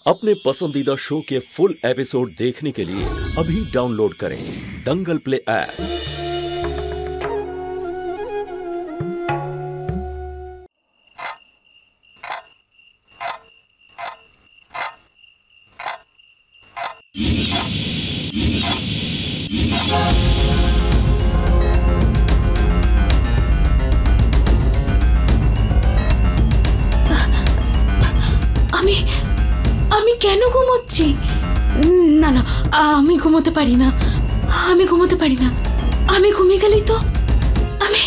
अपने पसंदीदा शो के फुल एपिसोड देखने के लिए अभी डाउनलोड करें दंगल प्ले ऐप। আমি কেন ঘুমোচ্ছি? না না, আমি ঘুমোতে পারি না, আমি ঘুমোতে পারি না। আমি ঘুমিয়ে গেলেই তো আমি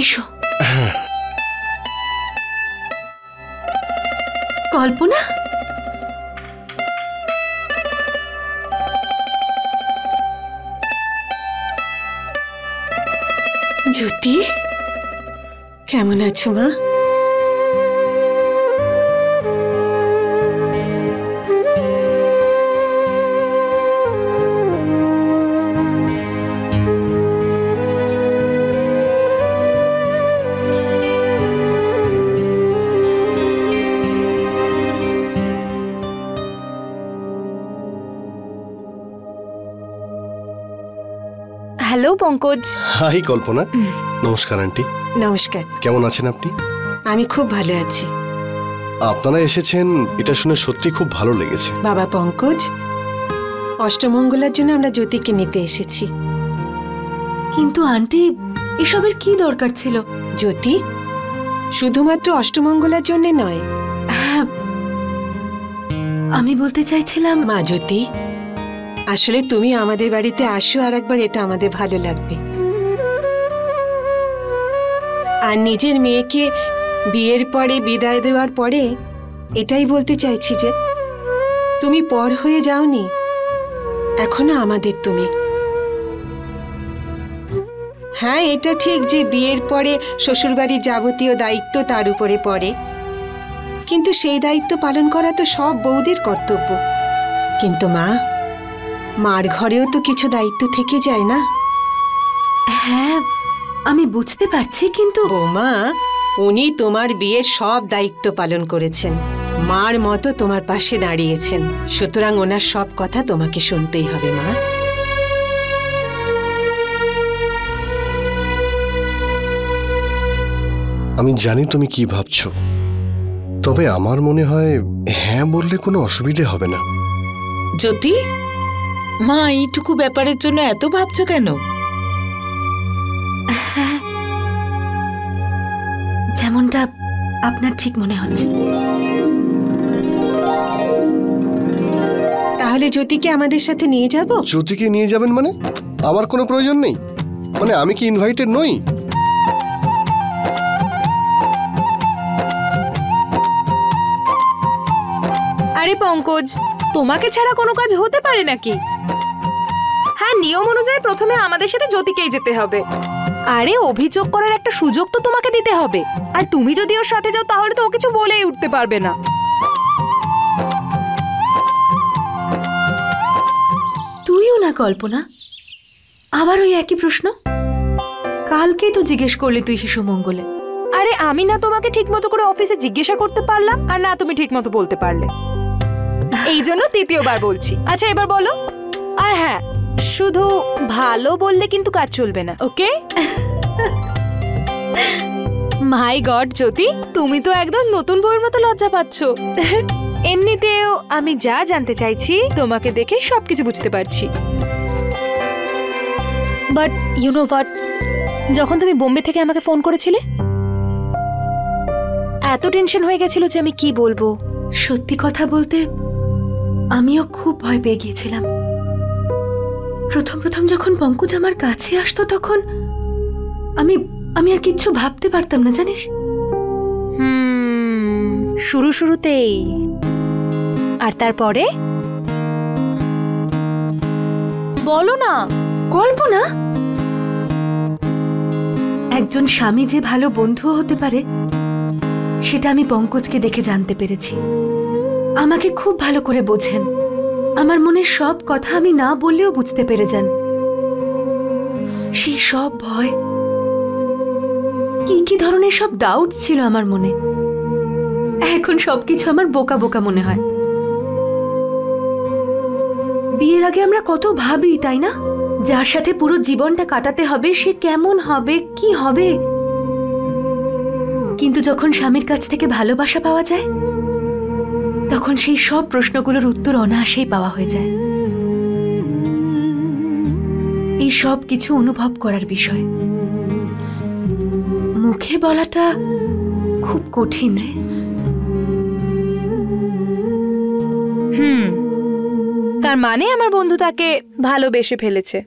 এসো। কল্পনা, জ্যোতি কেমন আছো মা? হ্যালো পঙ্কজ। হাই কল্পনা। নমস্কার আন্টি। নমস্কার। কেমন আছেন আপনি? আমি খুব ভালো আছি। আপনারা এসেছেন এটা শুনে সত্যি খুব ভালো লেগেছে। বাবা পঙ্কজ, অষ্টমঙ্গলার জন্য আমরা জ্যোতিকে নিতে এসেছি। কিন্তু আন্টি, এসবের কি দরকার ছিল? জ্যোতি, শুধুমাত্র অষ্টমঙ্গলার জন্য নয়। হ্যাঁ, আমি বলতে চাইছিলাম মা জ্যোতি, আসলে তুমি আমাদের বাড়িতে আসো আর একবার, এটা আমাদের ভালো লাগবে। আর নিজের মেয়েকে বিয়ের পরে বিদায় দেওয়ার পরে এটাই বলতে চাইছি যে তুমি পর হয়ে যাওনি, এখনো আমাদের তুমি। হ্যাঁ, এটা ঠিক যে বিয়ের পরে শ্বশুরবাড়ির যাবতীয় দায়িত্ব তার উপরে পড়ে, কিন্তু সেই দায়িত্ব পালন করা তো সব বৌদির কর্তব্য। কিন্তু মা, মার ঘরেও তো কিছু দায়িত্ব থেকে যায় না? হ্যাঁ, আমি বুঝতে পারছি, কিন্তু বৌমা, উনি তোমার বিয়ের সব দায়িত্ব পালন করেছেন, মার মতো তোমার পাশে দাঁড়িয়েছেন, সুতরাং ওনার সব কথা তোমাকে শুনতেই হবে মা। আমি জানি তুমি কি ভাবছো, তবে আমার মনে হয় হ্যাঁ বললে কোনো অসুবিধে হবে না। জ্যোতি, মা এইটুকু ব্যাপারের জন্য এত ভাবছো কেন? হ্যাঁ, যেমনটা আপনার ঠিক মনে হচ্ছে। তাহলে জ্যোতিকে আমাদের সাথে নিয়ে যাব? জ্যোতিকে নিয়ে যাবেন মানে? আমার কোনো প্রয়োজন নেই? মানে আমি কি ইনভাইটেড নই? আরে পঙ্কজ, তোমাকে ছাড়া কোনো কাজ হতে পারে নাকি? হ্যাঁ, নিয়ম অনুযায়ী প্রথমে আমাদের সাথে জ্যোতিকেই যেতে হবে। আরে অভিযোগ করার একটা সুযোগ তো তোমাকে দিতে হবে, আর তুমি যদি ওর সাথে যাও তাহলে তো ও কিছু বলেই উঠতে পারবে না। তুইও না কল্পনা, আবার ওই একই প্রশ্ন। কালকেই তো জিজ্ঞেস করলি তুই শিশু মঙ্গলে। আরে আমি না তোমাকে ঠিক মতো করে অফিসে জিজ্ঞাসা করতে পারলাম, আর না তুমি ঠিক মতো বলতে পারলে, এই জন্য তৃতীয়বার বলছি। আচ্ছা এবার বলো। আর হ্যাঁ, শুধু ভালো বললে কিন্তু কাজ চলবে না, ওকে? মাই গড জ্যোতি, তুমি তো একদম নতুন বউয়ের মতো লজ্জা পাচ্ছ। এমনিতেও আমি যা জানতে চাইছি তোমাকে দেখে সবকিছু বুঝতে পারছি। বাট ইউ নো হোয়াট, যখন তুমি বোম্বে থেকে আমাকে ফোন করেছিলে এত টেনশন হয়ে গেছিল যে আমি কি বলবো। সত্যি কথা বলতে আমিও খুব ভয় পেয়ে গিয়েছিলাম। প্রথম প্রথম যখন পঙ্কজ আমার কাছে আসতো তখন আমি আর কিচ্ছু ভাবতে পারতাম না, জানিস। শুরুতেই। আর তারপরে বলো না। কল্পনা, একজন স্বামী যে ভালো বন্ধুও হতে পারে সেটা আমি পঙ্কজকে দেখে জানতে পেরেছি। আমাকে খুব ভালো করে বোঝেন, আমার মনের সব কথা আমি না বললেও বুঝতে পেরে যান। সেই সব ভয়, কি কি ধরনের সব ডাউট ছিল আমার মনে, এখন সবকিছু আমার বোকা বোকা মনে হয়। বিয়ের আগে আমরা কত ভাবি, তাই না? যার সাথে পুরো জীবনটা কাটাতে হবে সে কেমন হবে, কি হবে। কিন্তু যখন স্বামীর কাছ থেকে ভালোবাসা পাওয়া যায় তখন সেই সব প্রশ্নগুলোর উত্তর অনায়াসেই পাওয়া হয়ে যায়। এই সব কিছু অনুভব করার বিষয়, মুখে বলাটা খুব কঠিন রে। তার মানে আমার বন্ধু তাকে ভালোবেসে ফেলেছে।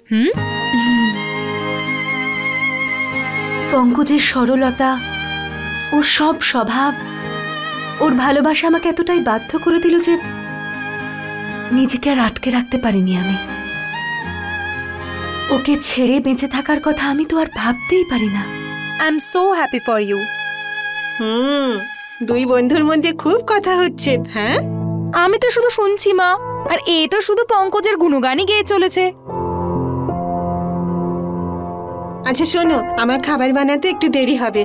পঙ্কজের সরলতা, ওর সব স্বভাব, ওর ভালোবাসা আমাকে এতটাই বাধ্য করে দিল যে নিজেকে আর আটকে রাখতে পারিনি আমি। ওকে ছেড়ে বেঁচে থাকার কথা আমি তো আর ভাবতেই পারি না। I am so happy for you. দুই বন্ধুর মধ্যে খুব কথা হচ্ছে। হ্যাঁ, আমি তো শুধু শুনছি মা, আর এ তো শুধু পঙ্কজের গুণগানই গেয়ে চলেছে। আচ্ছা শোনো, আমার খাবার বানাতে একটু দেরি হবে,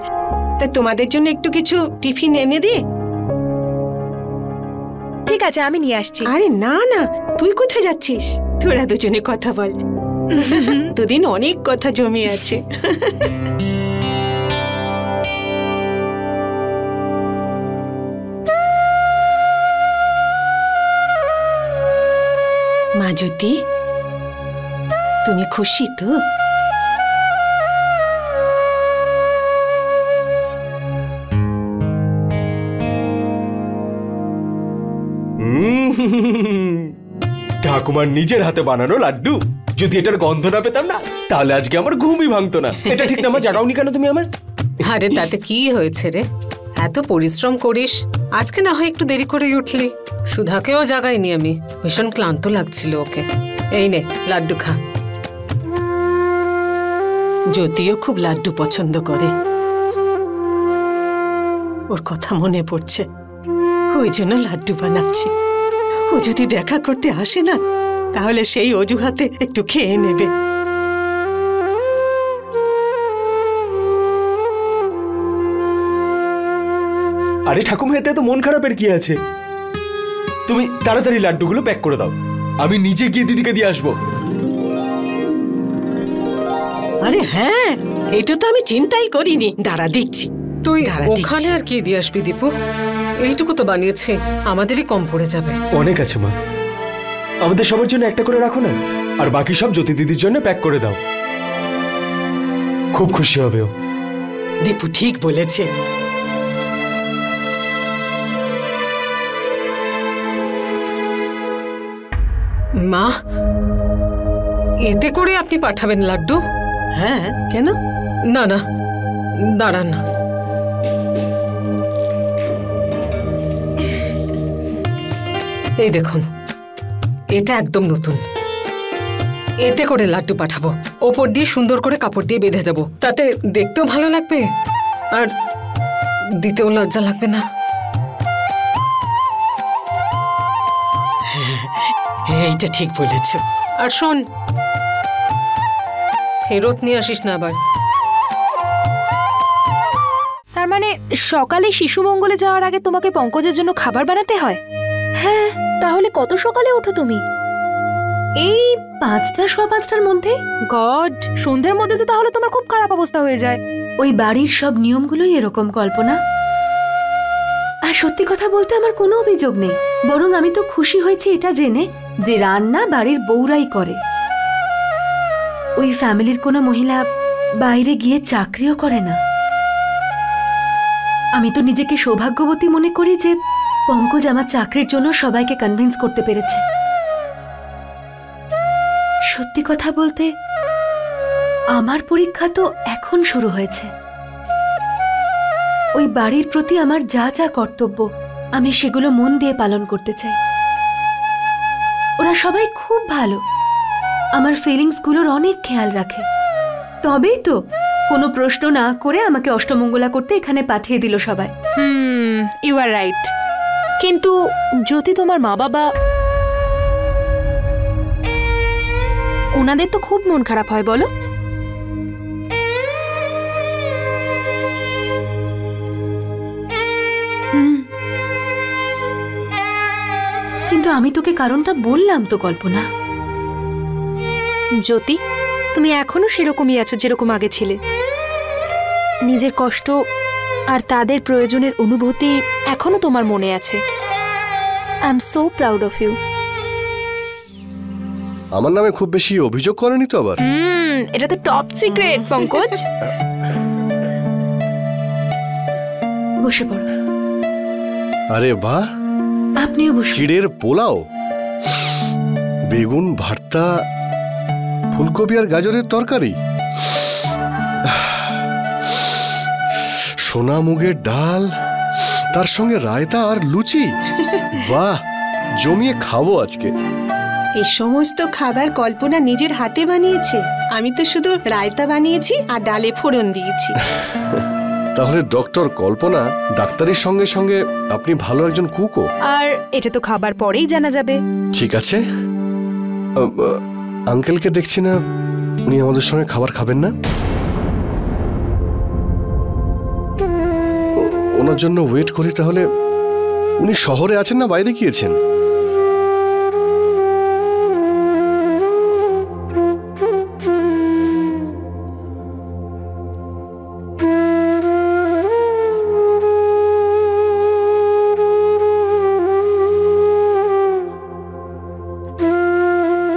তা তোমাদের জন্য একটু কিছু টিফিন এনে দি। ঠিক আছে, আমি নিয়ে আসছি। আরে না না, তুই কোথায় যাচ্ছিস? তোরা দুজনে কথা বল, দুদিন অনেক কথা জমে আছে। মা জ্যোতি, তুমি খুশি তো? ঠাকুমার নিজের হাতে বানানো লাড্ডু, যদি এটার গন্ধ না পেতাম না তাহলে আজকে আমার ঘুমই ভাঙতো না। এটা ঠিক না? আমার জাগাওনি কেন তুমি আমার? আরে তাতে কি হয়েছে রে, এত পরিশ্রম করিস, আজকে না হয় একটু দেরি করে উঠলি। সুধাকেও জাগাইনি আমি, ভীষণ ক্লান্ত লাগছিল ওকে। এই নে লাড্ডু খা। জ্যোতিও খুব লাড্ডু পছন্দ করে, ওর কথা মনে পড়ছে, ওই জন্য লাড্ডু বানাচ্ছি। ও যদি দেখা করতে আসে না তাহলে সেই অজুহাতে একটু খেয়ে নেবে। আরে ঠাকুমা, এতে তো মন খারাপের কি আছে? তুমি তাড়াতাড়ি লাড্ডুগুলো প্যাক করে দাও, আমি নিজে গিয়ে দিদিকে দিয়ে আসবো। আরে হ্যাঁ, এটা তো আমি চিন্তাই করিনি, দাঁড়া দিচ্ছি। তুই দাঁড়া ওখানে দিচ্ছি। আর কি দিয়ে আসবি দীপু, এইটুকু তো বানিয়েছি, আমাদেরই কম পড়ে যাবে। অনেক আছে মা, আমাদের সবার জন্য একটা করে রাখো না, আর বাকি সব জ্যোতি দিদির জন্য প্যাক করে দাও, খুব খুশি হবে ও। দীপু ঠিক বলেছে। মা, এতে করে আপনি পাঠাবেন লাড্ডু? হ্যাঁ, কেন? না না, দাঁড়ান না। এই দেখুন, এটা একদম নতুন, এতে করে লাড্ডু পাঠাবো। ওপর দিয়ে সুন্দর করে কাপড় দিয়ে বেঁধে দেবো, তাতে দেখতেও ভালো লাগবে আর দিতেও লজ্জা লাগবে না। এইটা ঠিক বলেছো। আর শোন, ফেরত নিয়ে আসিস না আবার। মানে সকালে শিশু মঙ্গলে যাওয়ার আগে তোমাকে পঙ্কজের জন্য খাবার বানাতে হয়? হ্যাঁ, তাহলে কত সকালে ওঠো তুমি? এই 5টা 5:15টার মধ্যে। গড, সন্ধ্যের মধ্যে তো তাহলে তোমার খুব খারাপ অবস্থা হয়ে যায়। ওই বাড়ির সব নিয়মগুলোই এরকম, কল্পনা। আর সত্যি কথা বলতে আমার কোনো অভিযোগ নেই, বরং আমি তো খুশি হয়েছি এটা জেনে যে রান্না বাড়ির বউরাই করে। ওই ফ্যামিলির কোনো মহিলা বাইরে গিয়ে চাকরিও করে না। আমি তো নিজেকে সৌভাগ্যবতী মনে করি যে পঙ্কজ আমার চাকরির জন্য সবাইকে কনভিন্স করতে পেরেছে। সত্যি কথা বলতে আমার পরীক্ষা তো এখন শুরু হয়েছে। ওই বাড়ির প্রতি আমার যা যা কর্তব্য আমি সেগুলো মন দিয়ে পালন করতে চাই। ওরা সবাই খুব ভালো, আমার ফিলিংসগুলোর অনেক খেয়াল রাখে। তবেই তো কোনো প্রশ্ন না করে আমাকে অষ্টমঙ্গলা করতে এখানে পাঠিয়ে দিল সবাই। You are right. কিন্তু যদি তোমার মা বাবা, ওনাদের তো খুব মন খারাপ হয় বলো। কিন্তু আমি তোকে কারণটা বললাম তো কল্পনা। জ্যোতি, তুমি এখনো সেরকমই আছো যেরকম আগে ছিলে। নিজের কষ্ট আর তাদের প্রয়োজনের অনুভূতি এখনো তোমার মনে আছে। I am so proud of you. আমার নামে খুব বেশি অভিযোগ করেনি তো আবার? এটা তো টপ সিক্রেট পঙ্কজ। বসে পড়ো। আরে বাহ, আপনিও বসুন। চিড়ের পোলাও, বেগুন ভর্তা, ফুলকপি আর গাজরের তরকারি, সোনা মুগের ডাল, তার সঙ্গে রায়তা আর লুচি। বাহ, জমিয়ে খাবো আজকে। এই সমস্ত খাবার কল্পনা নিজের হাতে বানিয়েছে। আমি তো শুধু রায়তা বানিয়েছি আর ডালে ফোড়ন দিয়েছি। তাহলে ডক্টর কল্পনা, ডাক্তারের সঙ্গে সঙ্গে আপনি ভালো একজন কুকও। আর এটা তো খাবার পরেই জানা যাবে। ঠিক আছে। আঙ্কেলকে দেখছি না, উনি আমাদের সঙ্গে খাবার খাবেন না? ওনার জন্য ওয়েট করি তাহলে। উনি শহরে আছেন না বাইরে গিয়েছেন?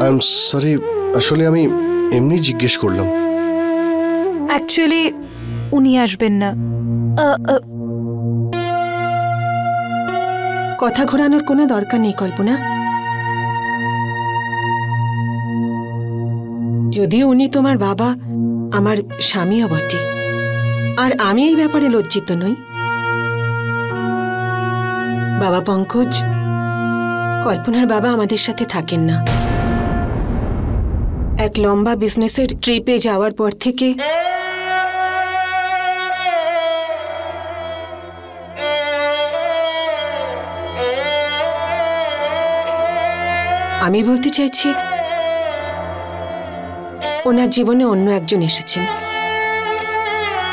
আই এম সরি, আসলে আমি এমনি জিজ্ঞেস করলাম। অ্যাকচুয়ালি উনি আসবেন না। কথা ঘোরানোর কোনো দরকার নেই কল্পনা। যদিও উনি তোমার বাবা, আমার স্বামীও বটে, আর আমি এই ব্যাপারে লজ্জিত নই। বাবা পঙ্কজ, কল্পনার বাবা আমাদের সাথে থাকেন না। এক লম্বা বিজনেসের ট্রিপে যাওয়ার পর থেকে আমি বলতে চাইছি ওনার জীবনে অন্য একজন এসেছেন।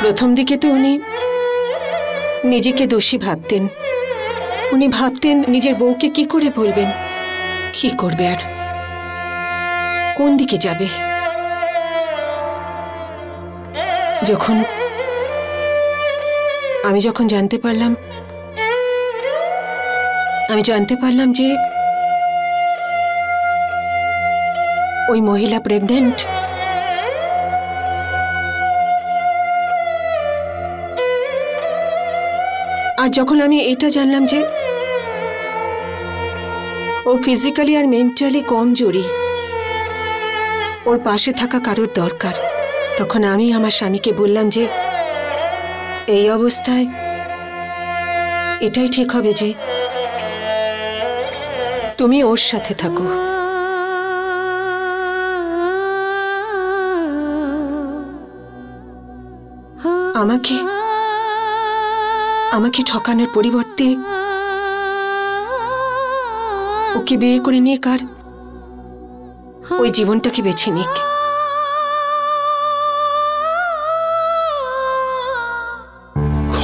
প্রথম দিকে তো উনি নিজেকে দোষী ভাবতেন। উনি ভাবতেন নিজের বউকে কি করে বলবেন, কি করবে, আর কোন দিকে যাবে। আমি যখন জানতে পারলাম যে ওই মহিলা প্রেগন্যান্ট, আর যখন আমি এটা জানলাম যে ও ফিজিক্যালি আর মেন্টালি কমজোরি, ওর পাশে থাকা কারোর দরকার, তখন আমি আমার স্বামীকে বললাম যে এই অবস্থায় এটাই ঠিক হবে যে তুমি ওর সাথে থাকো। আমাকে ঠকানোর পরিবর্তে ওকে বিয়ে করে নিয়ে কার ওই জীবনটাকে বেছে নিক।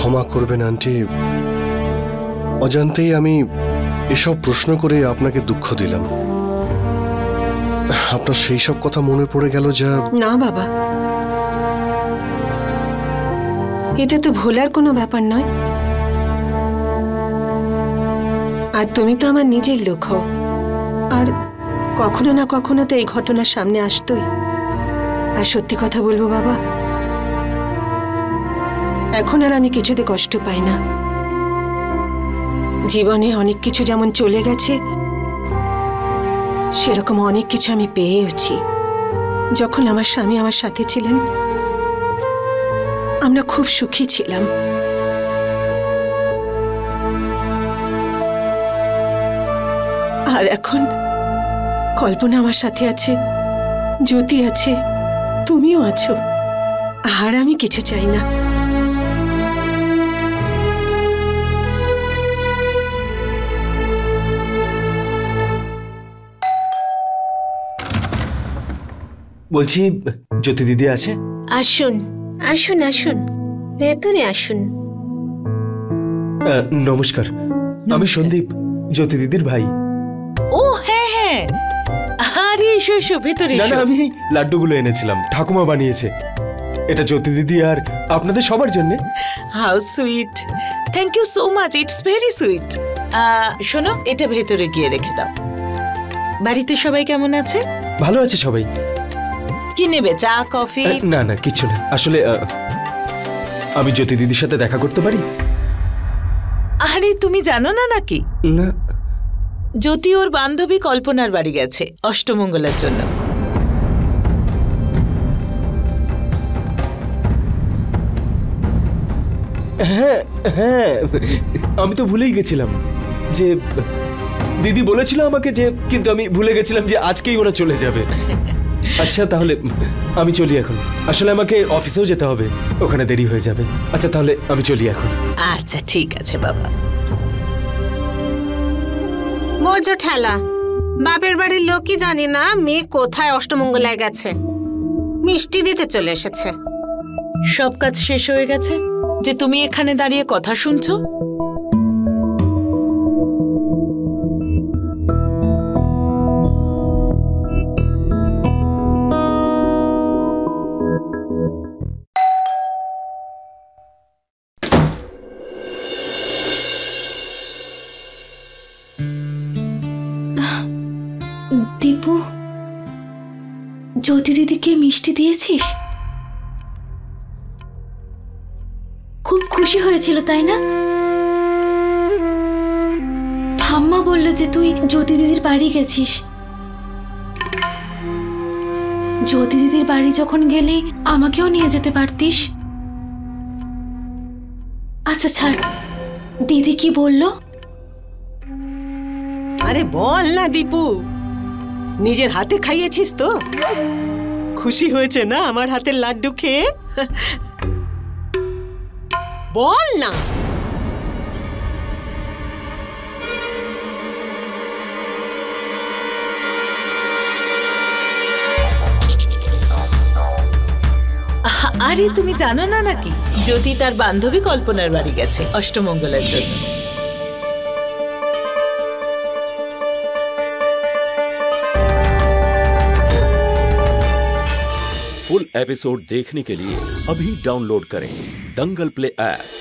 ক্ষমা করবেন আন্টি, অজান্তেই আমি এসব প্রশ্ন করে আপনাকে দুঃখ দিলাম। আপনার সেই সব কথা মনে পড়ে গেল যা। না বাবা, এটা তো ভোলার কোনো ব্যাপার নয়। আর তুমি তো আমার নিজের লোক হও, আর কখনো না কখনো তো এই ঘটনার সামনে আসতোই। আর সত্যি কথা বলবো বাবা, এখন আর আমি কিছুতে কষ্ট পাই না। জীবনে অনেক কিছু যেমন চলে গেছে, সেরকম অনেক কিছু আমি পেয়েওছি। যখন আমার স্বামী আমার সাথে ছিলেন, আমরা খুব সুখী ছিলাম। আর এখন কল্পনা আমার সাথে আছে, জ্যোতি আছে, তুমিও আছো, আর আমি কিছু চাই না। বলছি, জ্যোতি দিদি আছে? আসুন আসুন আসুন, ভেতরে আসুন। নমস্কার, আমি সন্দীপ, জ্যোতি দিদির ভাই। ও হ্যাঁ হ্যাঁ, আরে এসো এসো, ভেতরে না এসো। না, আমি লাড্ডুগুলো এনেছিলাম, ঠাকুমা বানিয়েছে। এটা জ্যোতি দিদি আর আপনাদের সবার জন্য। How sweet, thank you so much, it's very sweet. শোনো, এটা ভেতরে গিয়ে রেখে দাও। বাড়িতে সবাই কেমন আছে? ভালো আছে সবাই। কি নেবে, চা কফি? না না, কিছু না। আসলে আমি জ্যোতি দিদির সাথে দেখা করতে পারি? আরে তুমি জানো না নাকি? না। জ্যোতি ওর বান্ধবী কল্পনার বাড়ি গেছে অষ্টমঙ্গলের জন্য। হ্যাঁ হ্যাঁ, আমি তো ভুলেই গেছিলাম যে দিদি বলেছিল আমাকে যে, কিন্তু আমি ভুলে গেছিলাম যে আজকেই ওরা চলে যাবে। আচ্ছা তাহলে আমি চলি এখন, আসলে আমাকে অফিসেও যেতে হবে, ওখানে দেরি হয়ে যাবে। আচ্ছা তাহলে আমি চলি এখন। আচ্ছা ঠিক আছে বাবা। বোঝো ঠেলা, বাপের বাড়ির লোকই জানি না মেয়ে কোথায় অষ্টমঙ্গলায় গেছে, মিষ্টি দিতে চলে এসেছে। সব কাজ শেষ হয়ে গেছে যে তুমি এখানে দাঁড়িয়ে কথা শুনছো? দীপু, জ্যোতি দিদিকে মিষ্টি দিয়েছিস? খুব খুশি হয়েছিল তাই না? ঠাম্মা বলল যে তুই জ্যোতি দিদির বাড়ি গেছিস। জ্যোতি দিদির বাড়ি যখন গেলি আমাকেও নিয়ে যেতে পারতিস। আচ্ছা ছাড়, দিদি কি বলল? আরে বল না দীপু, নিজের হাতে খাইয়েছিস তো? খুশি হয়েছে না আমার হাতের লাড্ডু খেয়ে? বল না। আরে তুমি জানো না নাকি, জ্যোতি তার বান্ধবী কল্পনার বাড়ি গেছে অষ্টমঙ্গলের জন্য। फुल एपिसोड देखने के लिए अभी डाउनलोड करें दंगल प्ले ऐप।